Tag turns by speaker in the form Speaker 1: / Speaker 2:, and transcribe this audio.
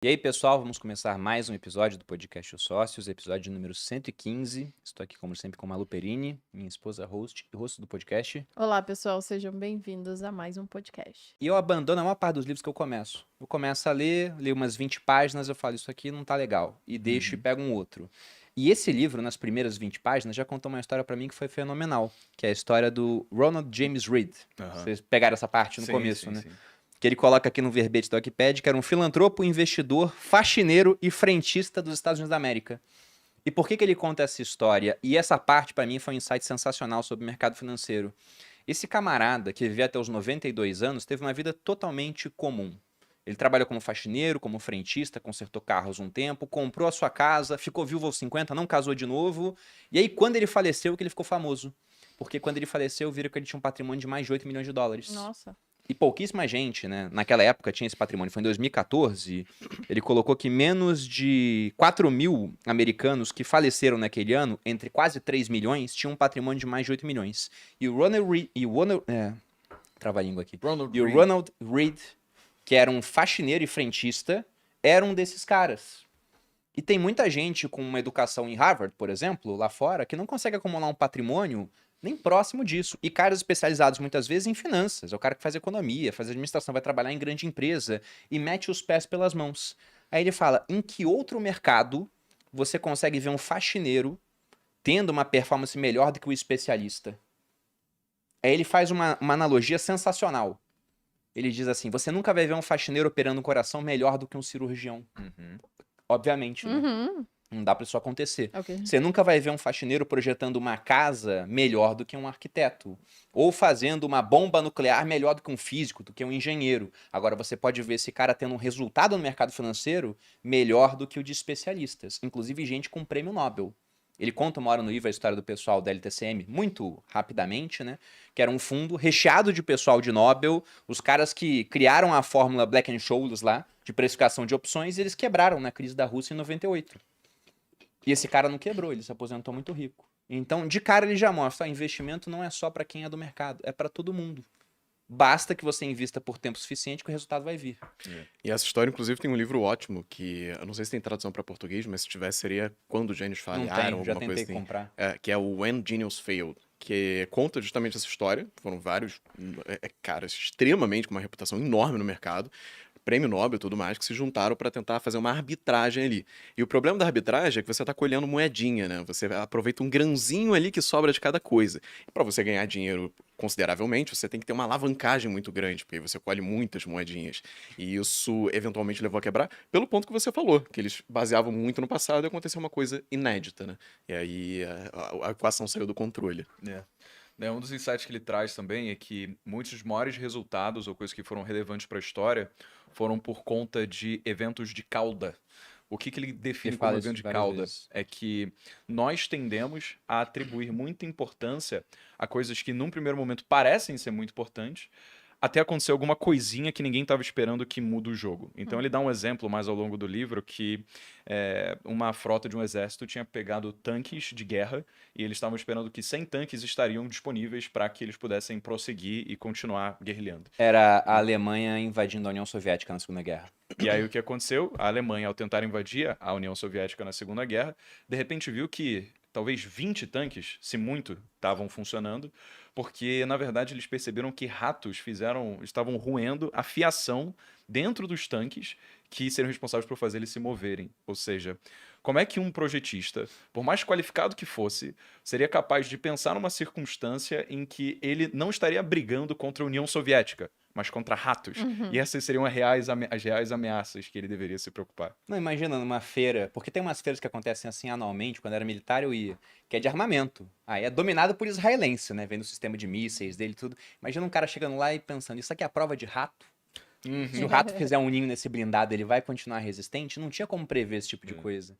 Speaker 1: E aí, pessoal, vamos começar mais um episódio do podcast Os Sócios, episódio número 115. Estou aqui, como sempre, com Malu Perini, minha esposa host e host do podcast.
Speaker 2: Olá, pessoal, sejam bem-vindos a mais um podcast.
Speaker 1: E eu abandono a maior parte dos livros que eu começo. Eu começo a ler, leio umas 20 páginas, eu falo, isso aqui não tá legal, e deixo e pego um outro. E esse livro, nas primeiras 20 páginas, já contou uma história pra mim que foi fenomenal, que é a história do Ronald James Reed. Vocês pegaram essa parte no começo, né?
Speaker 3: Sim.
Speaker 1: Que ele coloca aqui no verbete do Wikipedia, que era um filantropo, investidor, faxineiro e frentista dos Estados Unidos da América. E por que ele conta essa história? E essa parte, para mim, foi um insight sensacional sobre o mercado financeiro. Esse camarada, que vivia até os 92 anos, teve uma vida totalmente comum. Ele trabalhou como faxineiro, como frentista, consertou carros um tempo, comprou a sua casa, ficou viúvo aos 50, não casou de novo. E aí, quando ele faleceu, que ele ficou famoso. Porque quando ele faleceu, viram que ele tinha um patrimônio de mais de 8 milhões de dólares.
Speaker 2: Nossa.
Speaker 1: E pouquíssima gente, né? Naquela época tinha esse patrimônio. Foi em 2014. Ele colocou que menos de 4 mil americanos que faleceram naquele ano, entre quase 3 milhões, tinham um patrimônio de mais de 8 milhões. E o trava-língua aqui. O Ronald Reed, que era um faxineiro e frentista, era um desses caras. E tem muita gente com uma educação em Harvard, por exemplo, lá fora, que não consegue acumular um patrimônio nem próximo disso. E caras especializados muitas vezes em finanças. É o cara que faz economia, faz administração, vai trabalhar em grande empresa e mete os pés pelas mãos. Aí ele fala, em que outro mercado você consegue ver um faxineiro tendo uma performance melhor do que o especialista? Aí ele faz uma analogia sensacional. Ele diz assim, você nunca vai ver um faxineiro operando um coração melhor do que um cirurgião. Obviamente, né?
Speaker 2: Uhum.
Speaker 1: Não dá pra isso acontecer.
Speaker 2: Ok.
Speaker 1: Você nunca vai ver um faxineiro projetando uma casa melhor do que um arquiteto. Ou fazendo uma bomba nuclear melhor do que um físico, do que um engenheiro. Agora, você pode ver esse cara tendo um resultado no mercado financeiro melhor do que o de especialistas. Inclusive, gente com prêmio Nobel. Ele conta uma hora no livro a história do pessoal da LTCM, muito rapidamente, né? Que era um fundo recheado de pessoal de Nobel, os caras que criaram a fórmula Black-Scholes lá, de precificação de opções, e eles quebraram na crise da Rússia em 98. E esse cara não quebrou, ele se aposentou muito rico. Então, de cara, ele já mostra: investimento não é só para quem é do mercado, é para todo mundo. Basta que você invista por tempo suficiente que o resultado vai vir.
Speaker 3: E essa história, inclusive, tem um livro ótimo que eu não sei se tem tradução para português, mas se tivesse seria Quando os Gênios
Speaker 1: Não
Speaker 3: Falharam,
Speaker 1: tem, já
Speaker 3: alguma coisa
Speaker 1: tentei
Speaker 3: assim.
Speaker 1: comprar.
Speaker 3: Que é o When Genius Failed, que conta justamente essa história. Foram vários caras extremamente com uma reputação enorme no mercado, prêmio Nobel e tudo mais, que se juntaram para tentar fazer uma arbitragem ali. E o problema da arbitragem é que você tá colhendo moedinha, né? Você aproveita um grãozinho ali que sobra de cada coisa. E para você ganhar dinheiro consideravelmente, você tem que ter uma alavancagem muito grande, porque aí você colhe muitas moedinhas. E isso eventualmente levou a quebrar, pelo ponto que você falou, que eles baseavam muito no passado e aconteceu uma coisa inédita, né? E aí a equação saiu do controle.
Speaker 4: Um dos insights que ele traz também é que muitos dos maiores resultados ou coisas que foram relevantes para a história foram por conta de eventos de cauda. O que ele define
Speaker 1: Ele
Speaker 4: como
Speaker 1: fala isso
Speaker 4: evento de
Speaker 1: várias
Speaker 4: cauda?
Speaker 1: vezes.
Speaker 4: É que nós tendemos a atribuir muita importância a coisas que num primeiro momento parecem ser muito importantes, até acontecer alguma coisinha que ninguém estava esperando que muda o jogo. Então ele dá um exemplo mais ao longo do livro que uma frota de um exército tinha pegado tanques de guerra e eles estavam esperando que 100 tanques estariam disponíveis para que eles pudessem prosseguir e continuar guerrilhando.
Speaker 1: Era a Alemanha invadindo a União Soviética na Segunda Guerra.
Speaker 4: E aí o que aconteceu? A Alemanha, ao tentar invadir a União Soviética na Segunda Guerra, de repente viu que talvez 20 tanques, se muito, estavam funcionando, porque na verdade eles perceberam que ratos estavam roendo a fiação dentro dos tanques que seriam responsáveis por fazer eles se moverem. Ou seja, como é que um projetista, por mais qualificado que fosse, seria capaz de pensar numa circunstância em que ele não estaria brigando contra a União Soviética, mas contra ratos? E essas seriam as reais ameaças que ele deveria se preocupar.
Speaker 1: Não, imagina numa feira, porque tem umas feiras que acontecem assim anualmente, quando era militar eu ia, que é de armamento. Aí é dominado por israelense, né? Vendo o sistema de mísseis dele e tudo. Imagina um cara chegando lá e pensando, isso aqui é a prova de rato? Se o rato fizer um ninho nesse blindado, ele vai continuar resistente? Não tinha como prever esse tipo de coisa.